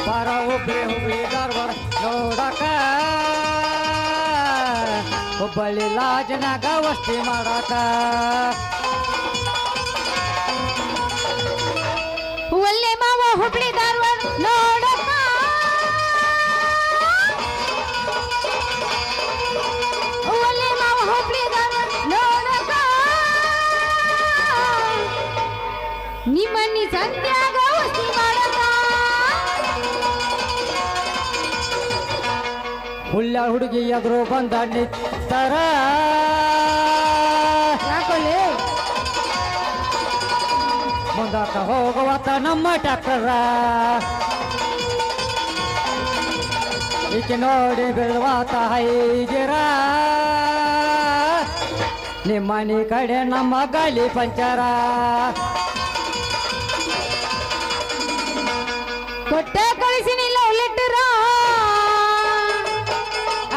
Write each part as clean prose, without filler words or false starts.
ಬಾರ ಹುಬ್ಳಿ ಹುಬ್ಳಿ ಧಾರವಾಡ ನೋಡಕ ಹುಬ್ಬಳ್ಳಿ ಲಾಜನಾಗ ವಸ್ತಿ ಮಾಡಕ ಒಲ್ಲೆ ಮಾವ ಹುಬ್ಳಿ ಧಾರವಾಡ ನೋಡಕ ಒಲ್ಲೆ ಮಾವ ಹುಬ್ಳಿ ಧಾರವಾಡ ನೋಡಕ ನಿಮ್ಮನ್ನಿ ಸಂತ್ಯಾಗ ವಸ್ತಿ ಮಾಡಕ ಹುಲ್ಲ ಹುಡುಗಿ ಎದುರು ಬಂದ ನಿತ್ತರ ಯಾಕೊಲ್ಲೆ ಮುಂದಾಕ ಹೋಗುವತ್ತ ನಮ್ಮ ಟ್ಯಾಕ್ಟರ ಈಕೆ ನೋಡಿ ಬೀಳುವಾತ ಹೈಗಿರ ನಿಮ್ಮನಿ ಕಡೆ ನಮ್ಮ ಗಾಲಿ ಪಂಚರ ಕೊಟ್ಟ ಕಳಿಸಿನಿಲ್ಲ ಲೆಟರ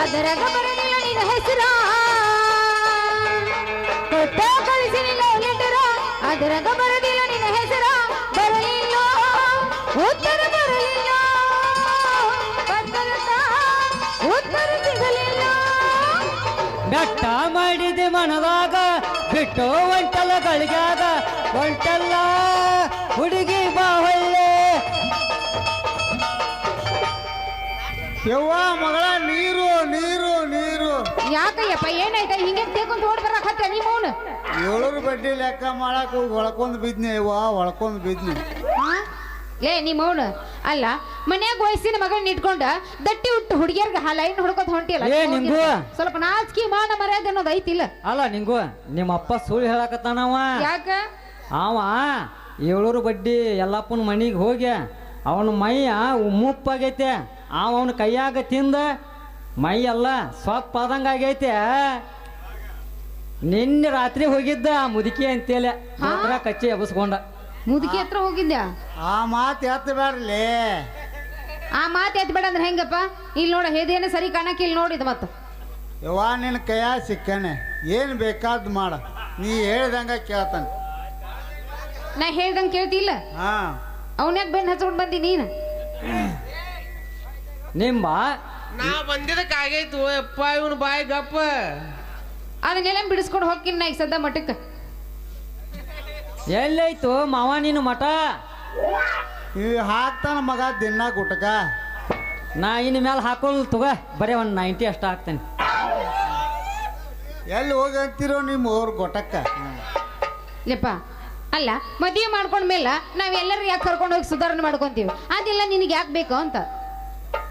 ಅದರಾಗ ಬರಲಿಲ್ಲ ನಿನ್ನ ಹೆಸರ ಕೊಟ್ಟ ಕಳಿಸಿನಿಲ್ಲ ಲೆಟರ ಅದರಾಗ ಬರಲಿಲ್ಲ ನಿನ್ನ ಹೆಸರ ಬರಲಿಲ್ಲ ಉತ್ತರ ಬರಲಿಲ್ಲ ಪತ್ರದ ಉತ್ತರ ಸಿಗಲಿಲ್ಲ ಬೆಟ್ಟ ಮಾಡಿದೆ ಮನದಾಗ ಬಿಟ್ಟು ಒಂಟಲ್ಲ ಗಳಿಗ್ಯಾಗ ಒಂಟಲ್ಲ ಹುಡುಗಿ ಬಾವಳ್ಳೆ ಯವ್ವ ಮಗಳ ನೀರು ನೀರು ನೀರು ಯಾಕಯ್ಯಪ್ಪ ಏನಾಯ್ತ ಹಿಂಗೆ ತೇಕೊಂಡ್ ಓಡ್ ಬರಕತ್ತ ನೀ ಮೌನ ಏಳೂರು ಬಡ್ಡಿ ಲೆಕ್ಕ ಮಾಡಕ್ ಹೋಗಿ ಒಳ್ಕೊಂಡ್ ಬಿದ್ನಿ ಯವ್ವ ಒಳ್ಕೊಂಡ್ ಬಿದ್ನಿ ಲೇ ನೀ ಮೌನ ಅಲ್ಲ ಮನ್ಯಾಗ ವಯಸ್ಸಿನ ಮಗಳನ್ನ ಇಟ್ಕೊಂಡ ದಟ್ಟಿ ಹುಟ್ಟು ಹುಡುಗಿಯರ್ಗ ಲೈನ್ ಹುಡ್ಕೋತ ಹೊಂಟಿಯಲ್ಲ ಏ ನಿಂಗು ಸ್ವಲ್ಪ ನಾಚಿಕೆ ಮಾನ ಮರ್ಯಾದೆ ಅನ್ನೋದು ಐತಿಲ್ಲ ಅಲ್ಲ ನಿಂಗು ನಿಮ್ಮ ಅಪ್ಪ ಸುಳ್ಳು ಹೇಳಕತ್ತಾನವ ಯಾಕ ಅವ 700 ಬಡ್ಡಿ ಎಲ್ಲಪ್ಪನ ಮನಿಗೆ ಹೋಗ್ಯ ಅವನ ಮೈಯ ಮುಪ್ಪಾಗೈತೆ ಅವನ ಕೈಯಾಗ ತಿಂದ ಮೈ ಎಲ್ಲ ಸೊಪ್ಪ ಆದಂಗ ಆಗೈತೆ ನಿನ್ನೆ ರಾತ್ರಿ ಹೋಗಿದ್ದ ಆ ಮುದುಕಿ ಅಂತೇಳಿ ಕಚ್ಚಿ ಎಬಸ್ಕೊಂಡ ಮುದುಕಿ ಹತ್ರ ಹೋಗಿದ್ಯಾ ಆ ಮಾತು ಎತ್ತ ಬ್ಯಾಡ್ಲಿ ಆ ಮಾತು ಎತ್ಬೇಡ ಅಂದ್ರೆ ಹೆಂಗಪ್ಪ ಇಲ್ಲಿ ನೋಡ ಹೇದೇನೆ ಸರಿ ಕಾಣಕ್ಕೆ ಇಲ್ಲಿ ನೋಡಿದ ಮತ್ತ ಯವ್ವ ನಿನ್ನ ಕೈಯಾಗ ಸಿಕ್ಕಾನೆ ಏನು ಬೇಕಾದ್ ಮಾಡ ನೀ ಹೇಳ್ದಂಗ ಕೇಳ್ತಾನೆ ನಾ ಹೇಳ್ದಂಗೆ ಕೇಳ್ತಿಲ್ಲ ಹಾ ಅವನ್ಯಾಗ ಬೆನ್ನ ಹಚ್ಕೊಂಡ್ ಬಂದಿ ನೀನು ನಿಮ್ಮ ನಾ ಬಂದಿದ್ದಕ್ಕೆ ಆಗೈತು ಯಪ್ಪ ಇವನು ಬಾಯಿ ಗಪ್ಪ ಅದನ್ನೆಲ್ಲ ಬಿಡಿಸ್ಕೊಂಡು ಹೋಗ್ತೀನಿ ನಾ ಈಗ ಸದ್ದ ಮಠಕ್ಕೆ ಎಲ್ಲೈತು ಮಾವ ನೀನು ಮಠ ಈ ಹಾಕ್ತಾನ ಮಗ ದಿನ ಗುಟ್ಕ ನಾ ಇನ್ನು ಮೇಲೆ ಹಾಕೋಲ್ ತಗ ಬರೀ ಒಂದು 90 ಅಷ್ಟು ಹಾಕ್ತೇನೆ ಎಲ್ಲಿ ಹೋಗಿ ಅಂತೀರೋ ನಿಮ್ಮ ಅವ್ರ ಗೊಟ್ಟಕ್ಕ ಲೆಪ್ಪ ಅಲ್ಲ ಮದುವೆ ಮಾಡ್ಕೊಂಡ್ಮೇಲೆ ನಾವೆಲ್ಲರೂ ಯಾಕೆ ಕರ್ಕೊಂಡು ಹೋಗಿ ಸುಧಾರಣೆ ಮಾಡ್ಕೊಂತೀವಿ ಅದೆಲ್ಲ ನಿನಗೆ ಯಾಕೆ ಬೇಕು ಅಂತ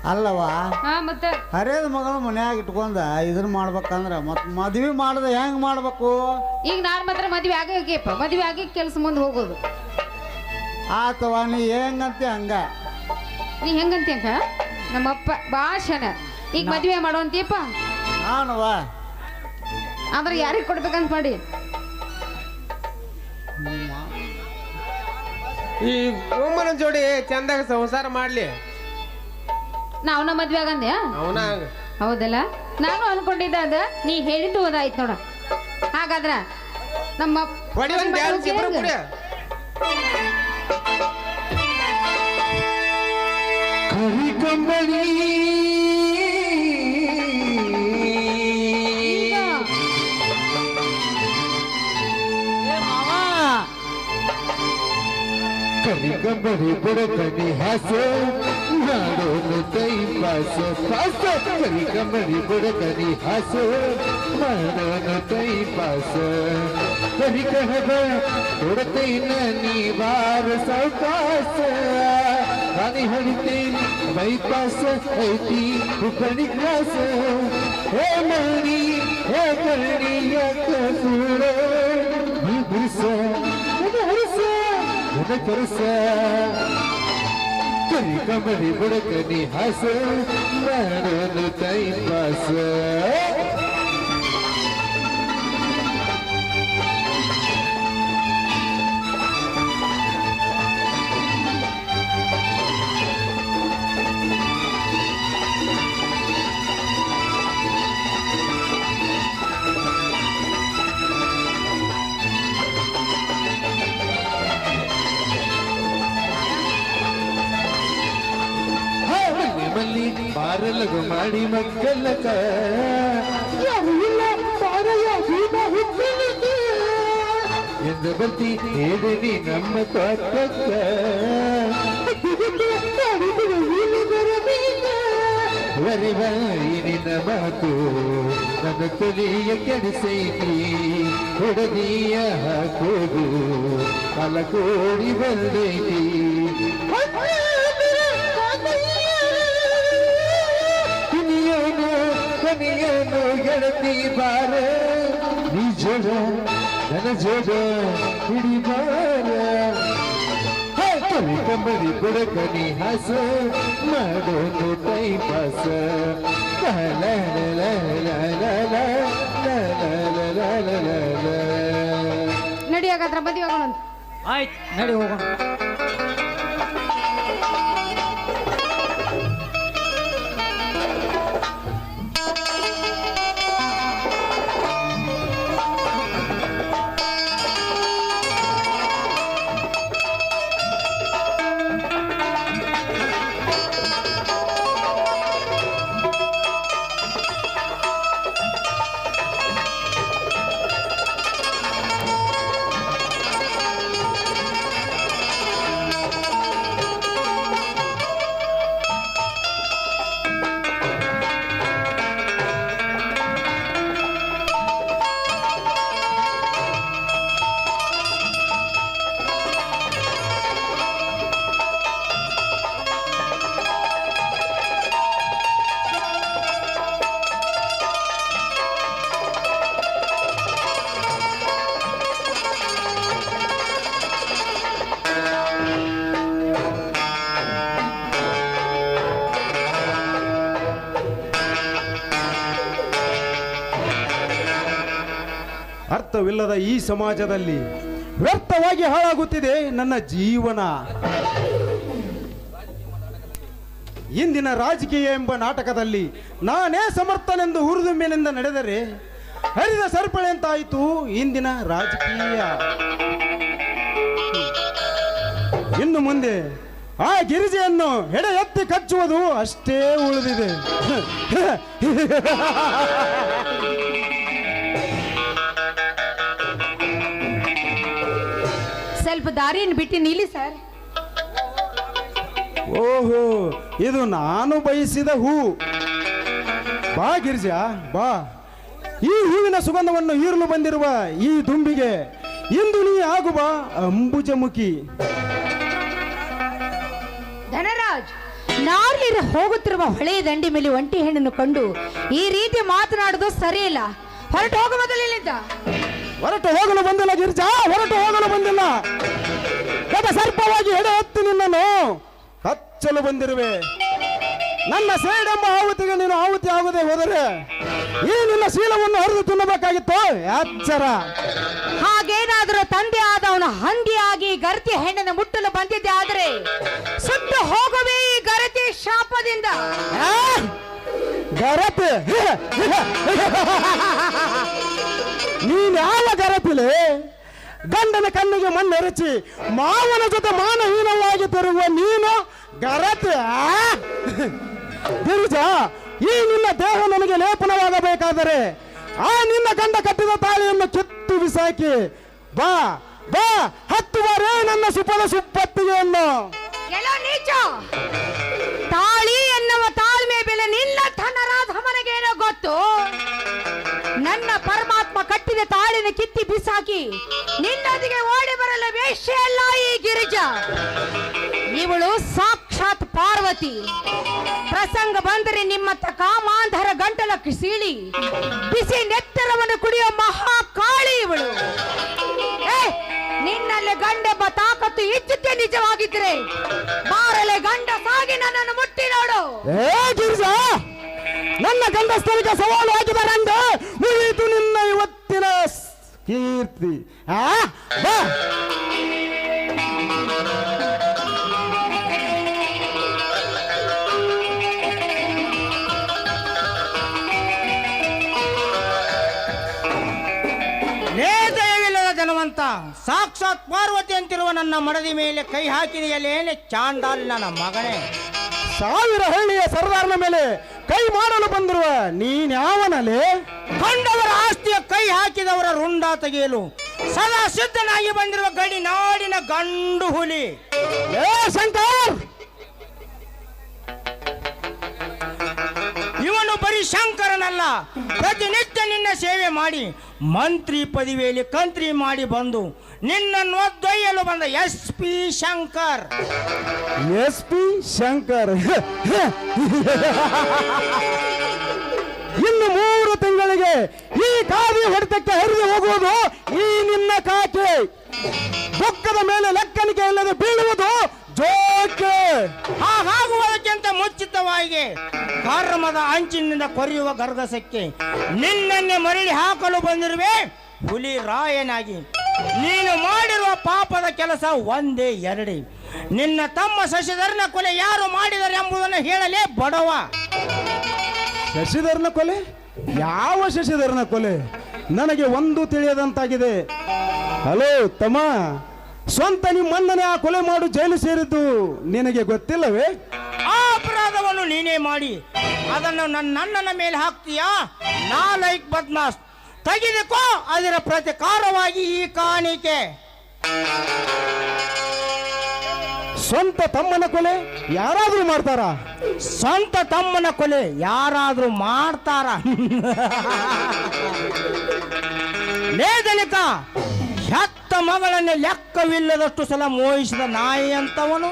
ಅಲ್ಲವಾ ಹಾ ಮತ್ತೆ ಹರಿಯದ ಮಗಳ ಮನ್ಯಾಗ ಇಟ್ಕೊಂಡ ಇದನ್ನ ಮಾಡ್ಬೇಕಂದ್ರ ಮತ್ ಮದ್ವಿ ಮಾಡ್ದ ಹೆಂಗ್ ಮಾಡ್ಬೇಕು ಈಗ ನಾನು ಮಾತ್ರ ಮದುವೆ ಆಗೇಪ್ಪ ಮದುವೆ ಆಗಿ ಕೆಲಸ ಮುಂದೆ ಹೋಗೋದು ಆತವ ನೀ ಹೆಂಗಂತೆ ಹಂಗ ನೀ ಹೆಂಗಂತೀಯ ನಮ್ಮಪ್ಪ ಭಾಷಣ ಈಗ ಮದುವೆ ಮಾಡೋಂತೀಯಪ್ಪ ನಾನುವ ಆದ್ರೆ ಯಾರಿಗೆ ಕೊಡ್ಬೇಕಂತ ಮಾಡಿ ಈ ಒಮ್ಮನ ಜೋಡಿ ಚಂದಾಗ ಸಂಸಾರ ಮಾಡ್ಲಿ ನಾವು ನಮ್ಮ ಮದ್ವೆ ಆಗಂದ್ಯಾ ಅವನ ಹೌದಲ್ಲ ನಾನು ಅನ್ಕೊಂಡಿದ್ದ ಅದ ನೀ ಹೇಳಿದ್ದು ಹೋದಾಯ್ತು ನೋಡ ಹಾಗಾದ್ರ ನಮ್ಮ ಹೊಡಿ ಒಂದ್ ಡ್ಯಾನ್ಸ್ ಇಬ್ರು ಕೂಡ ಕರಿಕಂಬರಿ ಬುಡಕನಿ ಹಾಸೆ ಮಾಡೋನು ಕೈ ಪಾಸ ಪಾಸ ಕರಿಕಂಬರಿ ಬುಡಕನಿ ಹಾಸೆ ಮಾಡೋನು ಕೈ ಪಾಸ ಕರಿಕಹಬ ಕೊಡತೈನ ನೀ ಬಾರ ಸೌಕಾಸ ರಾಣಿ ಹೊಡಿತೇನೆ ಬೈಪಾಸ ಐತಿ ಹುಬ್ಬಳ್ಳಿ ಕ್ಲಾಸ ಹೇ ಮಣಿ ಹೇ ಕರ್ಣಿಯ ಕಸೂರ ಬಿರ್ಸ ಕರುಸ ಕರಿ ಕಮರಿ ಬುಡಕನಿ ಹಾಸ ಮಾಡೋನು ಕೈ ಪಾಸ ಬಾರಲಗು ಮಾಡಿ ಮಕ್ಕಳಕ ಯಾರು ಇಲ್ಲ ಬಾರಯಾಗಿ ಹುಟ್ಟಲಿಕ್ಕೆ ಎಂದು ಬರ್ತಿ ಹೇಳಿ ನಮ್ಮ ತೋಟಕ್ಕ ನಿನ್ನ ಮಾತು ನನ್ನ ತಲೆಯ ಕೆಡಿಸೈತಿ ಹೊಡೆದಿಯ ಹಾಕೋದು ಕಲಕೋಡಿ ಬಂದೈತಿ ಕನಿಯನು ಗೆಳತಿ ಬಾರ ನೀ ಜೋಡ ನನ್ನ ಜೋಡ ಹಿಡಿಬಾರ ಕಂಬಳಿ ಬುಡಕನಿ ಹಸ ಮಾಡೋನು ಟೈಮ್ ಪಾಸ ನಡಿ ಹಾಗಾದ್ರೆ ಮದುವೆ ಆಗೋಣ. ಆಯ್ತು ನಡಿ ಹೋಗೋಣ. ಅರ್ಥವಿಲ್ಲದ ಈ ಸಮಾಜದಲ್ಲಿ ವ್ಯರ್ಥವಾಗಿ ಹಾಳಾಗುತ್ತಿದೆ ನನ್ನ ಜೀವನ. ಇಂದಿನ ರಾಜಕೀಯ ಎಂಬ ನಾಟಕದಲ್ಲಿ ನಾನೇ ಸಮರ್ಥನೆಂದು ಹುರಿದುಂಬಿನಿಂದ ನಡೆದರೆ ಹರಿದ ಸರಪಳಿ ಅಂತಾಯಿತು ಇಂದಿನ ರಾಜಕೀಯ. ಇನ್ನು ಮುಂದೆ ಆ ಗಿರಿಜೆಯನ್ನು ಎಡೆ ಎತ್ತಿ ಕಚ್ಚುವುದು ಅಷ್ಟೇ ಉಳಿದಿದೆ. ಸ್ವಲ್ಪ ದಾರಿಯನ್ನು ಬಿಟ್ಟು ನಿಲ್ಲಿ ಸರ್. ಓಹೋ, ಇದು ನಾನು ಬಯಸಿದ ಹೂ. ಬಾ ಗಿರಿಜಾ ಬಾ. ಈ ಹೂವಿನ ಸುಗಂಧವನ್ನು ಹೀರಲು ಬಂದಿರುವ ಈ ದುಂಬಿಗೆ ಇಂದು ನೀ ಆಗುವ ಅಂಬುಜಮುಖಿ. ಧನರಾಜ್, ನಾರ್ಲಿರು ಹೋಗುತ್ತಿರುವ ಹೊಳೆಯ ದಂಡಿ ಮೇಲೆ ಒಂಟಿ ಹೆಣ್ಣನ್ನು ಕಂಡು ಈ ರೀತಿ ಮಾತನಾಡುವುದು ಸರಿಯಿಲ್ಲ. ಹೊರಟು ಹೋಗ ಮೊದಲಿನಿಂದ. ಹೊರಟು ಹೋಗಲು ಬಂದಿಲ್ಲ ಗಿರಿಜಾ, ಹೊರಟು ಹೋಗಲು ಬಂದಿಲ್ಲ. ಗತ ಸರ್ಪವಾಗಿ ಎಡೆ ಎತ್ತಿ ನಿನ್ನನ್ನು ಕಚ್ಚಲು ಬಂದಿರುವೆ. ನನ್ನ ಸೇಡೆಂಬ ಆಹುತಿಗೆ ನೀನು ಆಹುತಿ ಆಗದೆ ಹೋದರೆ ಈ ನಿನ್ನ ಶೀಲವನ್ನು ಹರಿದು ತಿನ್ನಬೇಕಾಗಿತ್ತು. ಎಚ್ಚರ. ಹಾಗೇನಾದರೂ ತಂದೆ ಆದವನ ಹಂದಿಯಾಗಿ ಗರತಿ ಹೆಣ್ಣನ್ನು ಮುಟ್ಟಲು ಬಂದಿದ್ದೆ ಆದರೆ ಸುಟ್ಟು ಹೋಗುವೆ ಈ ಗರತಿ ಶಾಪದಿಂದ. ಗರತಿ? ನೀನ್ ಯಾವ ಗರತಿಲೆ? ಗಂಡನ ಕಣ್ಣಿಗೆ ಮಣ್ಣೆರಚಿ ಮಾವನ ಜೊತೆ ಮಾನಹೀನವಾಗಿ ತಿರುಗುವ ನೀನು ಗರತಿ? ಗಿರಿಜಾ, ಈ ನಿನ್ನ ದೇಹ ನನಗೆ ಲೇಪನವಾಗಬೇಕಾದರೆ ಆ ನಿನ್ನ ಗಂಡ ಕಟ್ಟಿದ ತಾಳಿಯನ್ನು ಕಿತ್ತು ಬಿಸಾಕಿ ಬಾ ಬಾ, ಹತ್ತುವರೆ ನನ್ನ ಸುಪದ ಸುಪ್ಪತ್ತಿಗೆಯನ್ನು. ಎಲ್ಲೋ ನೀಚ, ತಾಳಿ ಎನ್ನುವ ತಾಳ್ಮೆ ಬೆಲೆ ನಿನ್ನ ಧನರಾಧಮನಿಗೇನೋ ಗೊತ್ತು. ನನ್ನ ಪರಮಾತ್ಮ ಕಟ್ಟಿದ ತಾಳಿನ ಕಿತ್ತಿ ಬಿಸಾಕಿ ನಿನ್ನದಿಗೆ ಓಡಿ ಬರಲು ವೇಶ್ಯೆ ಅಲ್ಲ ಈ ಗಿರಿಜಾ. ಇವಳು ಸಾಕ್ಷಾತ್ ಪಾರ್ವತಿ. ಪ್ರಸಂಗ ಬಂದರೆ ನಿಮ್ಮತ್ತ ಕಾಮಾಂಧರ ಗಂಟಲ ಸೀಳಿ ಬಿಸಿ ನೆತ್ತರವನ್ನು ಕುಡಿಯುವ ಮಹಾಕಾಳಿ ಇವಳು. ನಿನ್ನಲ್ಲಿ ಗಂಡೆಬ್ಬ ತಾಕತ್ತು ಇಚ್ಛತೆ ನಿಜವಾಗಿದ್ರೆ ಮಾರಲೆ ಗಂಡ ಸಾಗಿ ನನ್ನನ್ನು ಮುಟ್ಟಿ ನೋಡು. ಗಿರಿಜಾ, ನನ್ನ ಗಂಡಸ್ಥನಿಗೆ ಸವಾಲು ಹಾಕಿದರಂದು ಮುಗಿಯಿತು ನಿನ್ನ ಇವತ್ತಿನ ಕೀರ್ತಿ. ಬಾ. ದಯವಿಲ್ಲದ ಧನವಂತ, ಸಾಕ್ಷಾತ್ ಪಾರ್ವತಿ ಅಂತಿರುವ ನನ್ನ ಮಡದಿ ಮೇಲೆ ಕೈ ಹಾಕಿದೆಯಲ್ಲೇನೆ ಚಾಂಡಾಲ್ ನನ್ನ ಮಗನೇ. 1000 ಹಳ್ಳಿಯ ಸರ್ದಾರನ ಮೇಲೆ ಕೈ ಮಾಡಲು ಬಂದಿರುವ ನೀನ್ಯಾವನಲೆ? ಕಂಡವರ ಆಸ್ತಿಯ ಕೈ ಹಾಕಿದವರ ರುಂಡ ತೆಗೆಯಲು ಸದಾ ಸಿದ್ಧನಾಗಿ ಬಂದಿರುವ ಗಡಿ ನಾಡಿನ ಗಂಡು ಹುಲಿ. ಏ ಶಂಕರ್, ಇವನು ಬರೀ ಶಂಕರನಲ್ಲ, ಪ್ರತಿನಿತ್ಯ ನಿನ್ನ ಸೇವೆ ಮಾಡಿ ಮಂತ್ರಿ ಪದವಿಯಲ್ಲಿ ಕಂತ್ರಿ ಮಾಡಿ ಬಂದು ನಿನ್ನನ್ನು ಒದ್ದೊಯ್ಯಲು ಬಂದ SP ಶಂಕರ್. SP ಶಂಕರ್. ಇನ್ನು 3 ತಿಂಗಳಿಗೆ ಈ ಖಾದಿ ಹೊಡೆತಕ್ಕೆ ಹರಿದು ಹೋಗುವುದು ಈ ನಿನ್ನ ಕಾಕೆ. ದುಃಖದ ಮೇಲೆ ಲೆಕ್ಕನಿಕೆ ಇಲ್ಲದೆ ಬೀಳುವುದು ಜೋಕೆ. ಹಾಗಾಗುವುದಕ್ಕಿಂತ ಮುಂಚಿತವಾಗಿ ಕರ್ಮದ ಅಂಚಿನಿಂದ ಕೊರೆಯುವ ಗರ್ಗಸಕ್ಕೆ ನಿನ್ನನ್ನೇ ಮರಳಿ ಹಾಕಲು ಬಂದಿರುವೆ ಹುಲಿ ರಾಯನಾಗಿ. ನೀನು ಮಾಡಿರುವ ಪಾಪದ ಕೆಲಸ ಒಂದೇ ಎರಡೇ. ನಿನ್ನ ತಮ್ಮ ಶಶಿಧರನ ಕೊಲೆ ಯಾರು ಮಾಡಿದರೆ ಎಂಬುದನ್ನು ಹೇಳಲೇ ಬಡವ. ಶಶಿಧರನ ಕೊಲೆ? ಯಾವ ಶಶಿಧರನ ಕೊಲೆ? ನನಗೆ ಒಂದು ತಿಳಿಯದಂತಾಗಿದೆ. ಹಲೋ ತಮ್ಮ, ಸ್ವಂತ ನಿಮ್ಮಣ್ಣನೇ ಆ ಕೊಲೆ ಮಾಡು ಜೈಲು ಸೇರಿದ್ದು ನಿನಗೆ ಗೊತ್ತಿಲ್ಲವೇ? ಆ ಅಪರಾಧವನ್ನು ನೀನೇ ಮಾಡಿ ಅದನ್ನು ನನ್ನ ಮೇಲೆ ಹಾಕ್ತೀಯಾ? ನಾಲೈಕ್ ಬದ್ಮಾಸ್, ತೆಗೆದುಕೋ ಅದರ ಪ್ರತಿಕಾರವಾಗಿ ಈ ಕಾಣಿಕೆ. ಸ್ವಂತ ತಮ್ಮನ ಕೊಲೆ ಯಾರಾದ್ರೂ ಮಾಡ್ತಾರ? ಸ್ವಂತ ತಮ್ಮನ ಕೊಲೆ ಯಾರಾದ್ರೂ ಮಾಡ್ತಾರ? ಲೇದನಿಕ ಹೆತ್ತ ಮಗಳನ್ನೇ ಲೆಕ್ಕವಿಲ್ಲದಷ್ಟು ಸಲ ಮೋಹಿಸಿದ ನಾಯಿ ಅಂತವನು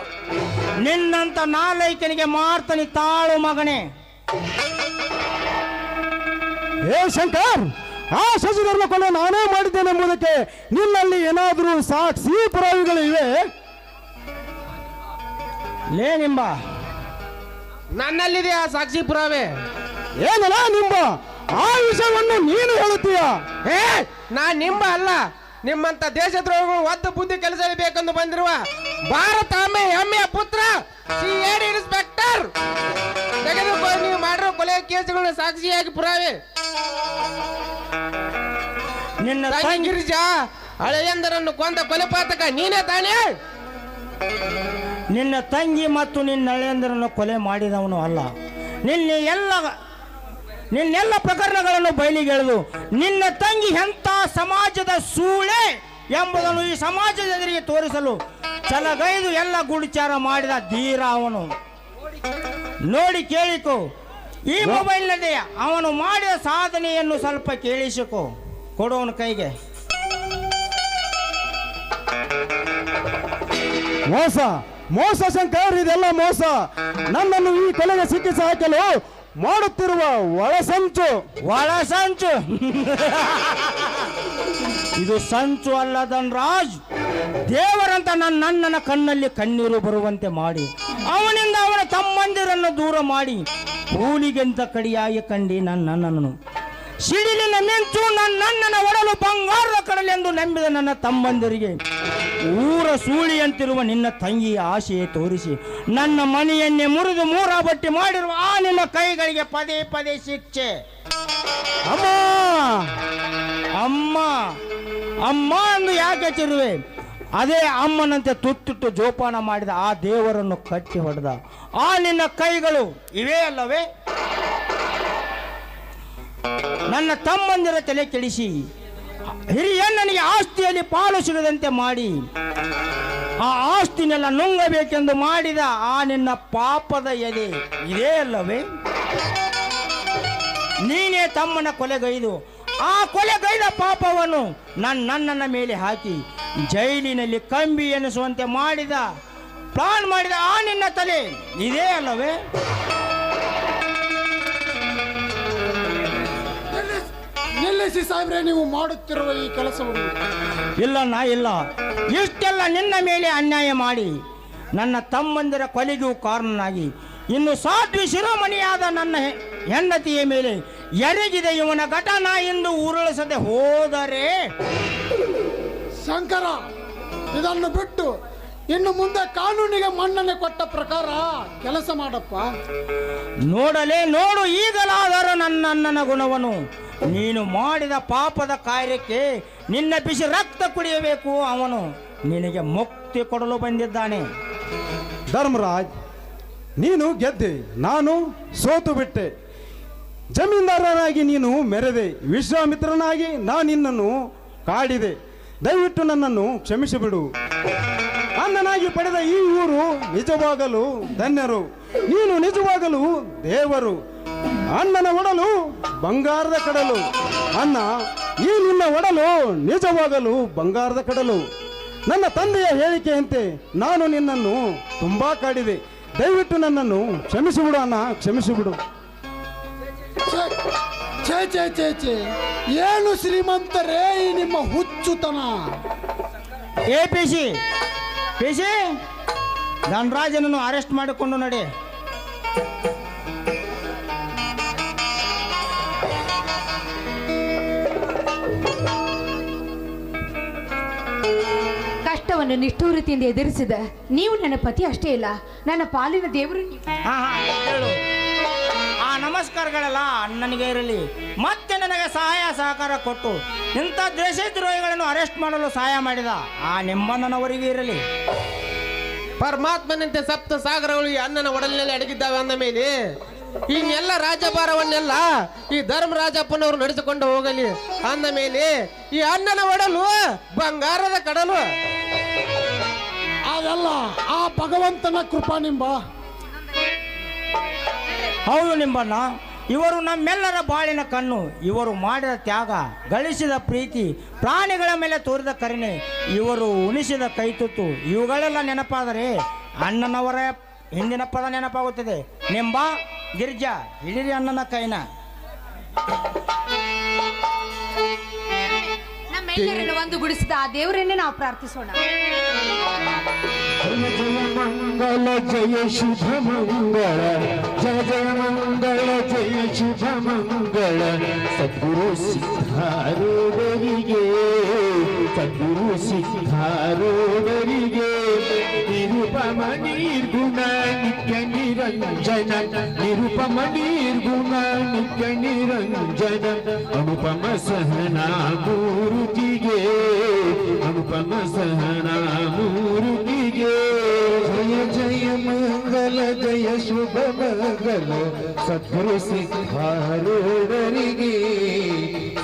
ನಿನ್ನಂತ ನಾಲೈಕನಿಗೆ ಮಾಡ್ತಾನೆ ತಾಳು ಮಗನೇ. ಏ ಶಂಕರ್, ಆ ಶಶಿಧರನ ಕೊಲೆ ನಾನೇ ಮಾಡಿದ್ದೇನೆ ಎಂಬುದಕ್ಕೆ ನಿನ್ನಲ್ಲಿ ಏನಾದರೂ ಸಾಕ್ಷಿ ಪುರಾವೆಗಳು ಇವೆ? ಲೇ ನಿಂಬ, ನನ್ನಲ್ಲಿದೆ ಆ ಸಾಕ್ಷಿ ಪುರಾವೆ. ಏನಲ್ಲ ನಿಂಬ, ಆ ವಿಷಯವನ್ನು ನೀನು ಹೇಳುತ್ತೀಯ? ಏ, ನಾನ್ ನಿಂಬ ಅಲ್ಲ, ನಿಮ್ಮಂತ ದೇಶದ್ರೋಹಿಗಳು ಒದ್ದು ಬುದ್ಧಿ ಕೆಲಸ ಬೇಕೆಂದು ಬಂದಿರುವ ಭಾರತ ಹೆಮ್ಮೆಯ ಪುತ್ರ CID ಇನ್ಸ್ಪೆಕ್ಟರ್. ತೆಗೆದುಕೋ ನೀವು ಮಾಡಿರೋ ಕೊಲೆ ಕೇಸುಗಳ ಸಾಕ್ಷಿಯಾಗಿ ಪುರಾವೆ. ನಿನ್ನ ತಂಗಿ ಗಿರಿಜಾ ಹಳೆಯಂದರನ್ನು ಕೊಂದ ಕೊಲೆಪಾತಕ ನೀನೇ ತಾನೇ? ನಿನ್ನ ತಂಗಿ ಮತ್ತು ನಿನ್ನ ಅಳಿಯಂದರನ್ನು ಕೊಲೆ ಮಾಡಿದವನು ಅಲ್ಲ. ನಿನ್ನೆಲ್ಲ ಪ್ರಕರಣಗಳನ್ನು ಬಯಲಿಗೆಳೆದು ನಿನ್ನ ತಂಗಿ ಎಂಥ ಸಮಾಜದ ಸೂಳೆ ಎಂಬುದನ್ನು ಈ ಸಮಾಜದ ಎದುರಿಗೆ ತೋರಿಸಲು ಛಲಗೈದು ಎಲ್ಲ ಗೂಢಚಾರ ಮಾಡಿದ ಧೀರ ಅವನು. ನೋಡಿ ಕೇಳಿಕೋ, ಈ ಮೊಬೈಲ್ನದೇ ಅವನು ಮಾಡಿದ ಸಾಧನೆಯನ್ನು ಸ್ವಲ್ಪ ಕೇಳಿಸಿಕೋ. ಕೊಡೋವನ ಕೈಗೆ. ಮೋಸ ಮೋಸ ಶಂಕರ್, ಇದೆಲ್ಲ ಮೋಸ. ನನ್ನನ್ನು ಈ ಕೊಲೆಗೆ ಸಿಕ್ಕಿಸಿ ಹಾಕಲು ಮಾಡುತ್ತಿರುವ ಒಳಸಂಚು. ಒಳಸಂಚು? ಇದು ಸಂಚು ಅಲ್ಲ ಧನ್ರಾಜ್. ದೇವರಂತ ನನ್ನನ ಕಣ್ಣಲ್ಲಿ ಕಣ್ಣೀರು ಬರುವಂತೆ ಮಾಡಿ ಅವನಿಂದ ಅವನ ತಮ್ಮಂದಿರನ್ನು ದೂರ ಮಾಡಿ ಕೂಲಿಗೆಂತ ಕಡಿಯಾಗಿ ಕಂಡಿ ನನ್ನನ್ನು ಸಿಡಿಲಿನ ಮಿಂಚು ನನ್ನನ್ನ ಒಡಲು ಬಂಗಾರದ ಕಡಲೆಂದು ನಂಬಿದ ನನ್ನ ತಮ್ಮಂದಿರಿಗೆ ಊರ ಸೂಳಿಯಂತಿರುವ ನಿನ್ನ ತಂಗಿಯ ಆಶೆಯೇ ತೋರಿಸಿ ನನ್ನ ಮನೆಯನ್ನೇ ಮುರಿದು ಮೂರ ಬಟ್ಟಿ ಮಾಡಿರುವ ಆ ನಿನ್ನ ಕೈಗಳಿಗೆ ಪದೇ ಪದೇ ಶಿಕ್ಷೆ. ಅಮ್ಮ ಅಮ್ಮ ಅಮ್ಮ ಎಂದು ಯಾಕೆ ಚಿರುವೆ? ಅದೇ ಅಮ್ಮನಂತೆ ತುತ್ತಿಟ್ಟು ಜೋಪಾನ ಮಾಡಿದ ಆ ದೇವರನ್ನು ಕಟ್ಟಿ ಹೊಡೆದ ಆ ನಿನ್ನ ಕೈಗಳು ಇವೇ ಅಲ್ಲವೇ? ನನ್ನ ತಮ್ಮಂದಿರ ತಲೆ ಕೆಡಿಸಿ ಹಿರಿಯಣ್ಣನಿಗೆ ಆಸ್ತಿಯಲ್ಲಿ ಪಾಲು ಸಿಗದಂತೆ ಮಾಡಿ ಆ ಆಸ್ತಿನೆಲ್ಲ ನುಂಗಬೇಕೆಂದು ಮಾಡಿದ ಆ ನಿನ್ನ ಪಾಪದ ಎದೆ ಇದೇ ಅಲ್ಲವೇ? ನೀನೇ ತಮ್ಮನ ಕೊಲೆಗೈದು ಆ ಕೊಲೆಗೈದ ಪಾಪವನ್ನು ನನ್ನನ್ನ ಮೇಲೆ ಹಾಕಿ ಜೈಲಿನಲ್ಲಿ ಕಂಬಿ ಎನಿಸುವಂತೆ ಮಾಡಿದ ಪ್ಲಾನ್ ಮಾಡಿದ ಆ ನಿನ್ನ ತಲೆ ಇದೇ ಅಲ್ಲವೇ? ನಿಲ್ಲಿಸಿ ಸಾಹೇಬ್ರೆ, ನೀವು ಮಾಡುತ್ತಿರುವ ಈ ಕೆಲಸವನ್ನು. ಇಲ್ಲ ಇಲ್ಲ, ಇಷ್ಟೆಲ್ಲ ನಿನ್ನ ಮೇಲೆ ಅನ್ಯಾಯ ಮಾಡಿ ನನ್ನ ತಮ್ಮಂದಿರ ಕೊಲೆಗೂ ಕಾರಣನಾಗಿ ಇನ್ನು ಸಾಧ್ವಿ ಶಿರೋಮಣಿಯಾದ ನನ್ನ ಹೆಂಡತಿಯ ಮೇಲೆ ಎರಗಿದೆ ಇವನ ಘಟನಾ ಎಂದು ಉರುಳಿಸದೆ ಹೋದರೆ ಶಂಕರ, ಇದನ್ನು ಬಿಟ್ಟು ಇನ್ನು ಮುಂದೆ ಕಾನೂನಿಗೆ ಮನ್ನಣೆ ಕೊಟ್ಟ ಪ್ರಕಾರ ಕೆಲಸ ಮಾಡಪ್ಪ. ನೋಡು ಈಗಲಾದರೂ ನನ್ನ ಗುಣವನು. ನೀನು ಮಾಡಿದ ಪಾಪದ ಕಾರ್ಯಕ್ಕೆ ನಿನ್ನ ಬಿಸಿ ರಕ್ತ ಕುಡಿಯಬೇಕು. ಅವನು ನಿನಗೆ ಮುಕ್ತಿ ಕೊಡಲು ಬಂದಿದ್ದಾನೆ. ಧರ್ಮರಾಜ್, ನೀನು ಗೆದ್ದೆ, ನಾನು ಸೋತು ಬಿಟ್ಟೆ. ಜಮೀನ್ದಾರನಾಗಿ ನೀನು ಮೆರೆದೆ, ವಿಶ್ವಾಮಿತ್ರನಾಗಿ ನಾನು ನಿನ್ನನ್ನು ಕಾಡಿದೆ. ದಯವಿಟ್ಟು ನನ್ನನ್ನು ಕ್ಷಮಿಸಿಬಿಡು. ಅಣ್ಣನಾಗಿ ಪಡೆದ ಈ ಊರು ನಿಜವಾಗಲು ಧನ್ಯರು. ನೀನು ನಿಜವಾಗಲು ದೇವರು. ಅಣ್ಣನ ಒಡಲು ಬಂಗಾರದ ಕಡಲು. ಅಣ್ಣ, ಈ ನಿನ್ನ ಒಡಲು ನಿಜವಾಗಲು ಬಂಗಾರದ ಕಡಲು. ನನ್ನ ತಂದೆಯ ಹೇಳಿಕೆಯಂತೆ ನಾನು ನಿನ್ನನ್ನು ತುಂಬಾ ಕಾಡಿದೆ. ದಯವಿಟ್ಟು ನನ್ನನ್ನು ಕ್ಷಮಿಸಿಬಿಡು ಅಣ್ಣ, ಕ್ಷಮಿಸಿಬಿಡು. ಛೇ ಛೇ ಛೇ ಛೇ, ಏನು ಶ್ರೀಮಂತರೇ ಈ ನಿಮ್ಮ ಹುಚ್ಚುತನ. ಏ ಪಿಸಿ ಧನರಾಜನನ್ನು ಅರೆಸ್ಟ್ ಮಾಡಿಕೊಂಡು ನಡೆ. ಕಷ್ಟವನ್ನು ನಿಷ್ಠೂರತೆಯಿಂದ ಎದುರಿಸಿದ ನೀವು ನನ್ನ ಪತಿ ಅಷ್ಟೇ ಇಲ್ಲ, ನನ್ನ ಪಾಲಿನ ದೇವರು ನೀವು. ಹೇಳು. ಆ ನಮಸ್ಕಾರಗಳೆಲ್ಲ ಅಣ್ಣನಿಗೆ ಇರಲಿ. ಮತ್ತೆ ನನಗೆ ಸಹಾಯ ಸಹಕಾರ ಕೊಟ್ಟು ಇಂಥ ದೇಶದ್ರೋಹಿಗಳನ್ನು ಅರೆಸ್ಟ್ ಮಾಡಲು ಸಹಾಯ ಮಾಡಿದ ಆ ನಿಮ್ಮಣ್ಣನವರಿಗೆ ಇರಲಿ. ಪರಮಾತ್ಮನಂತೆ ಸಪ್ತ ಸಾಗರಗಳು ಈ ಅಣ್ಣನ ಒಡಲಿನಲ್ಲಿ ಅಡಗಿದ್ದಾವೆ ಅಂದ ಮೇಲೆ ಇನ್ನೆಲ್ಲ ರಾಜ್ಯಭಾರವನ್ನೆಲ್ಲ ಈ ಧರ್ಮರಾಜಪ್ಪನವರು ನಡೆಸಿಕೊಂಡು ಹೋಗಲಿ ಅಂದ ಮೇಲೆ ಈ ಅಣ್ಣನ ಒಡಲು ಬಂಗಾರದ ಕಡಲು. ಅದಲ್ಲ ಆ ಭಗವಂತನ ಕೃಪಾ ನಿಂಬ. ಹೌದು ನಿಂಬಣ್ಣ, ಇವರು ನಮ್ಮೆಲ್ಲರ ಬಾಳಿನ ಕಣ್ಣು. ಇವರು ಮಾಡಿದ ತ್ಯಾಗ, ಗಳಿಸಿದ ಪ್ರೀತಿ, ಪ್ರಾಣಿಗಳ ಮೇಲೆ ತೋರಿದ ಕರುಣೆ, ಇವರು ಉಣಿಸಿದ ಕೈತುತ್ತು, ಇವುಗಳೆಲ್ಲ ನೆನಪಾದರೆ ಅಣ್ಣನವರ ಹಿಂದಿನ ಪದ ನೆನಪಾಗುತ್ತದೆ. ನಿಂಬ ಗಿರ್ಜಾ ಹಿಡಿರಿ ಅಣ್ಣನ ಕೈನ. ನಮ್ಮೆಲ್ಲರನ್ನು ಒಂದುಗೂಡಿಸಿದ ಆ ದೇವರನ್ನೇ ನಾವು ಪ್ರಾರ್ಥಿಸೋಣ. ಜಯ ಜಯ ಮಂಗಳ ಜಯ ಶುಭ ಮಂಗಳ, ಜಯ ಜಯ ಮಂಗಳ ಜಯ ಶುಭ ಮಂಗಳ. ಸದ್ಗುರು ಸಿದ್ಧಾರೂಢರಿಗೆ, ಸದ್ಗುರು ಸಿದ್ಧಾರೂಢರಿಗೆ. ನಿರುಪಮ ನಿರ್ಗುಣ ನಿತ್ಯ ನಿರಂಜನ, ನಿರುಪಮ ನಿರ್ಗುಣ ನಿತ್ಯ ನಿರಂಜನ. ಅನುಪಮ ಸಹನಾ ಮೂರ್ತಿಗೆ, ಅನುಪಮ ಸಹನಾ ಮೂರ್ತಿಗೆ. ಜಯ ಜಯ ಮಂಗಲ ಜಯ ಶುಭ ಮಂಗಲ. ಸದ್ಗುರು ಸಿದ್ಧಾರೂಢರಿಗೆ,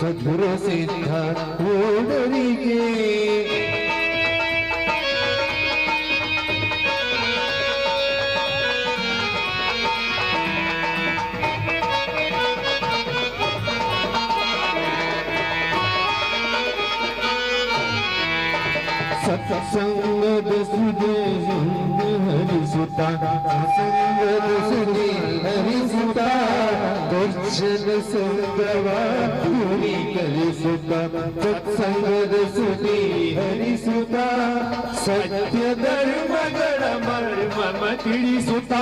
ಸದ್ಗುರು ಸಿದ್ಧಾರೂಢರಿಗೆ. ಸತ್ಸಂಗದ ಸುದೆ ಹರಿಸುತ್ತ, ಸತ್ಸಂಗದ ಸುದೆ ಹರಿಸುತ್ತ. ದರ್ಶನ ಸಂಗವ ಗುರಿ ಕಲಿಸುತ್ತ, ಸತ್ಸಂಗದ ಸುದೆ ಹರಿಸುತ್ತ. ಸತ್ಯ ಧರ್ಮಗಳ ಮರ್ಮಮ ತಿಳಿಸುತ್ತ,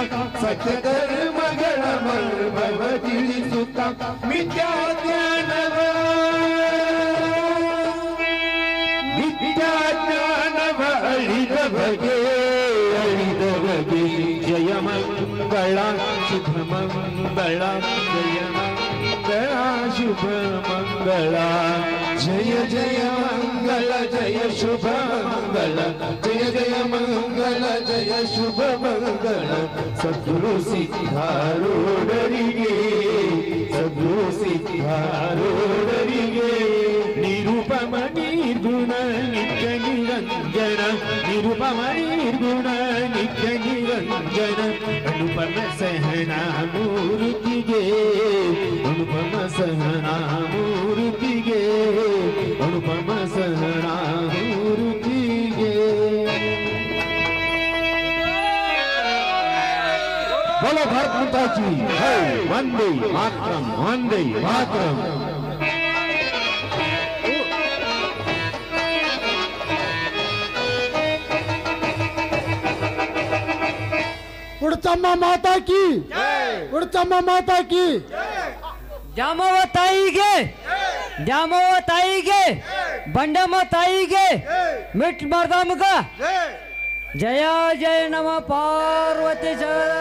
ಸತ್ಯ ಧರ್ಮಗಳ ಮರ್ಮಮ ತಿಳಿಸುತ್ತ. ಮಿಥ್ಯಾಜ್ಞಾನವ ಅಳಿದ ಬಗೆ, ಅಳಿದ ಬಗೆ. ಜಯ ಮಂಗಳ ಶುಭ ಮಂಗಳ, ಜಯ ಮಂಗಳ ಶುಭ ಮಂಗಳ. ಜಯ ಜಯ ಮಂಗಳ ಜಯ ಶುಭ ಮಂಗಳ, ಜಯ ಜಯ ಮಂಗಳ ಜಯ ಶುಭ ಮಂಗಳ. ಸದ್ಗುರು ಸಿದ್ಧಾರೂಢರಿಗೆ, ಸದ್ಗುರು ಸಿದ್ಧಾರೂಢರಿಗೆ. ನಿರುಪಮ ನಿರ್ಗುಣ ನಿತ್ಯ ನಿರಂಜನ, ನಿರುಪಮ ನಿರ್ಗುಣ ನಿತ್ಯ ನಿರಂಜನ. ಅನುಪಮ ಸಹನಾ ಮೂರ್ತಿಗೆ, ಅನುಪಮ ಸಹನಾ ಮೂರ್ತಿಗೆ, ಅನುಪಮ ಸಹನಾ ಮೂರ್ತಿಗೆ. बोलो भारत माता की जय. वंदे मातरम, वंदे मातरम. ಉಡ್ತಮ್ಮ ಮಾತಾ ಕಿ, ಉಡ್ತಮ್ಮ ಮಾತಾ ಕಿ. ದ್ಯಾಮವ್ವ ತಾಯಿಗೆ, ದ್ಯಾಮವ್ವ ತಾಯಿಗೆ, ಬಂಡಮ್ಮ ತಾಯಿಗೆ, ಮಿಟ್ ಮರ್ದಮ್ಗ. ಜಯ ಜಯ ನಮ ಪಾರ್ವತಿ ಜಯ.